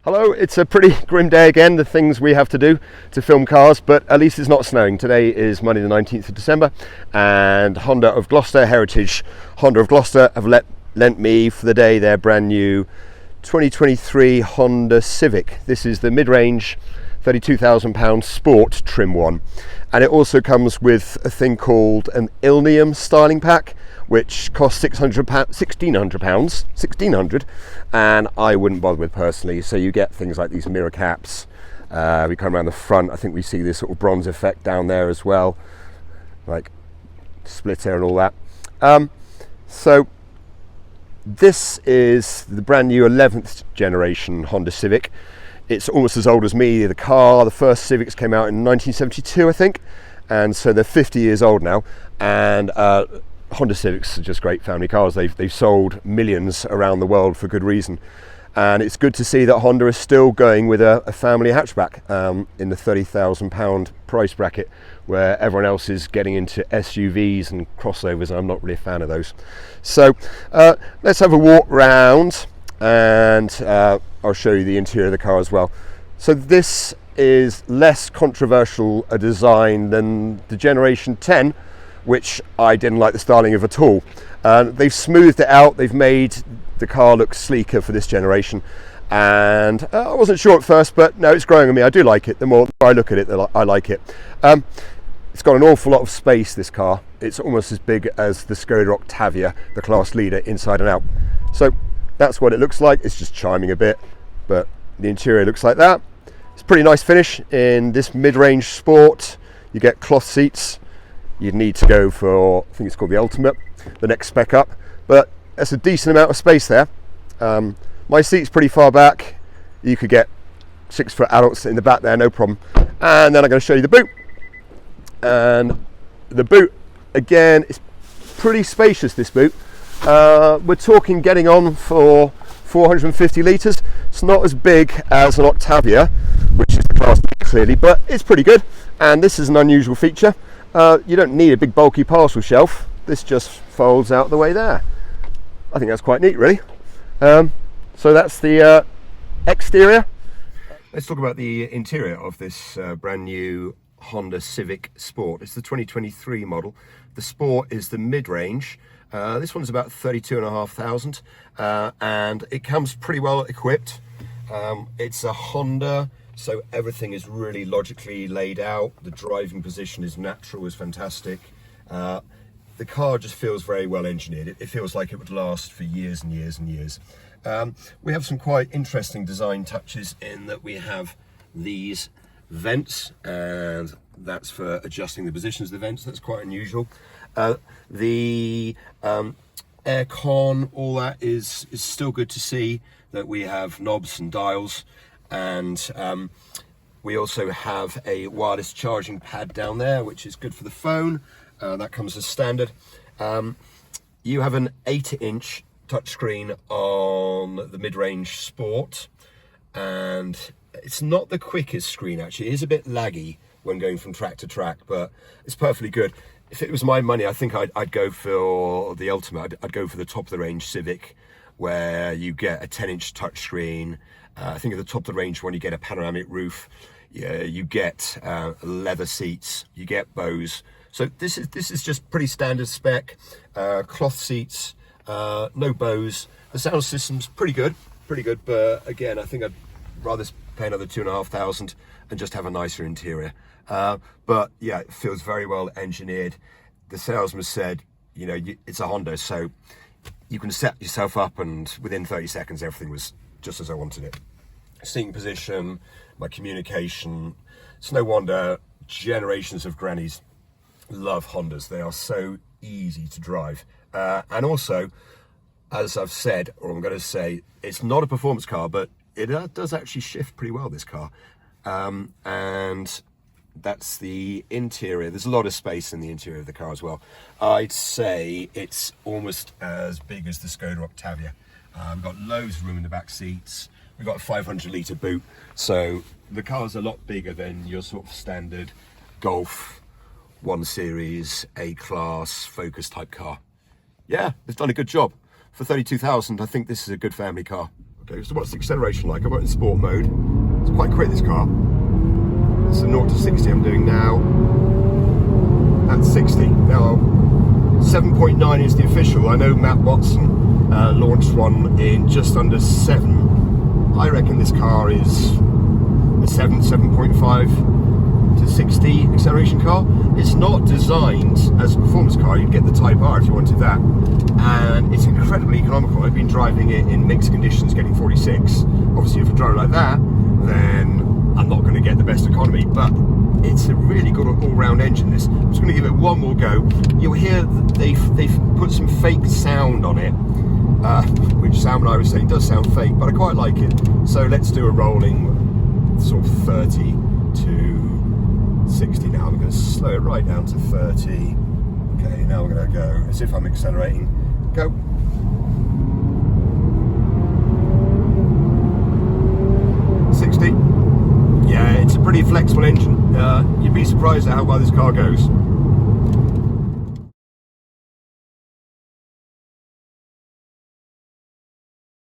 Hello, it's a pretty grim day again, the things we have to do to film cars, but at least it's not snowing. Today is Monday the 19th of December, and Honda of Gloucester, Heritage Honda of Gloucester, have lent me for the day their brand new 2023 Honda Civic. This is the mid-range £32,000 sport trim one, and it also comes with a thing called an Ilnium styling pack, which costs £1,600, and I wouldn't bother with personally. So you get things like these mirror caps. We come around the front, I think we see this sort of bronze effect down there as well, like splitter and all that. So this is the brand new 11th generation Honda Civic. It's almost as old as me. The first Civics came out in 1972, I think, and so they're 50 years old now. And Honda Civics are just great family cars. They've sold millions around the world for good reason, and it's good to see that Honda is still going with a family hatchback in the £30,000 price bracket, where everyone else is getting into SUVs and crossovers, and I'm not really a fan of those. So let's have a walk round, and I'll show you the interior of the car as well. So this is less controversial a design than the Generation 10, which I didn't like the styling of at all. They've smoothed it out, they've made the car look sleeker for this generation, and I wasn't sure at first, but no, it's growing on me. I do like it. The more I look at it, I like it. It's got an awful lot of space, this car. It's almost as big as the Skoda Octavia, the class leader, inside and out. So that's what it looks like. It's just chiming a bit, but the interior looks like that. It's a pretty nice finish in this mid-range sport. You get cloth seats. You'd need to go for, I think it's called the Ultimate, the next spec up, but that's a decent amount of space there. My seat's pretty far back. You could get 6-foot adults in the back there, no problem. And then I'm going to show you the boot. And the boot, again, is pretty spacious, this boot. We're talking getting on for 450 litres. It's not as big as an Octavia, which is the class clearly, but it's pretty good. And this is an unusual feature. You don't need a big bulky parcel shelf. This just folds out the way there. I think that's quite neat, really. So that's the exterior. Let's talk about the interior of this brand new Honda Civic Sport. It's the 2023 model. The Sport is the mid-range. This one's about 32,500, and it comes pretty well equipped. It's a Honda, so everything is really logically laid out. The driving position is natural, is fantastic. The car just feels very well engineered. It feels like it would last for years and years and years. We have some quite interesting design touches in that we have these vents, and that's for adjusting the positions of the vents. That's quite unusual. The air con, all that is still good to see, that we have knobs and dials, and we also have a wireless charging pad down there, which is good for the phone. That comes as standard. You have an 8-inch touchscreen on the mid-range Sport, and it's not the quickest screen, actually. It is a bit laggy when going from track to track, but it's perfectly good. If it was my money, I think I'd go for the Ultimate. I'd go for the top of the range Civic, where you get a 10-inch touchscreen. I think at the top of the range one, you get a panoramic roof. You get leather seats. You get bows. So this is just pretty standard spec. Cloth seats, no bows. The sound system's pretty good. But again, I think I'd rather pay another £2,500 and just have a nicer interior. But yeah, it feels very well engineered. The salesman said, you know, it's a Honda, so you can set yourself up, and within 30 seconds, everything was just as I wanted it. Seating position, my communication. It's no wonder generations of grannies love Hondas. They are so easy to drive. And also, as I've said, or I'm going to say, it's not a performance car, but it does actually shift pretty well, this car. And that's the interior. There's a lot of space in the interior of the car as well. I'd say it's almost as big as the Skoda Octavia. We've got loads of room in the back seats. We've got a 500-litre boot. So the car's a lot bigger than your sort of standard Golf 1 Series, A-Class, Focus type car. Yeah, they've done a good job. For 32,000, I think this is a good family car. Okay, so what's the acceleration like? I've got it in sport mode. It's quite quick, this car. So 0 to 60 I'm doing now. At 60. Now, 7.9 is the official. I know Matt Watson launched one in just under 7. I reckon this car is a 7.5 to 60 acceleration car. It's not designed as a performance car. You'd get the Type R if you wanted that. And it's incredibly economical. I've been driving it in mixed conditions, getting 46. Obviously, if I drive like that, then I'm not going to get the best economy, but it's a really good all-round engine, this. I'm just going to give it one more go. You'll hear they've put some fake sound on it, which Sam and I were saying does sound fake, but I quite like it. So let's do a rolling sort of 30 to 60 now. I'm going to slow it right down to 30. Okay, now we're going to go as if I'm accelerating. Go. Yeah, it's a pretty flexible engine. You'd be surprised at how well this car goes.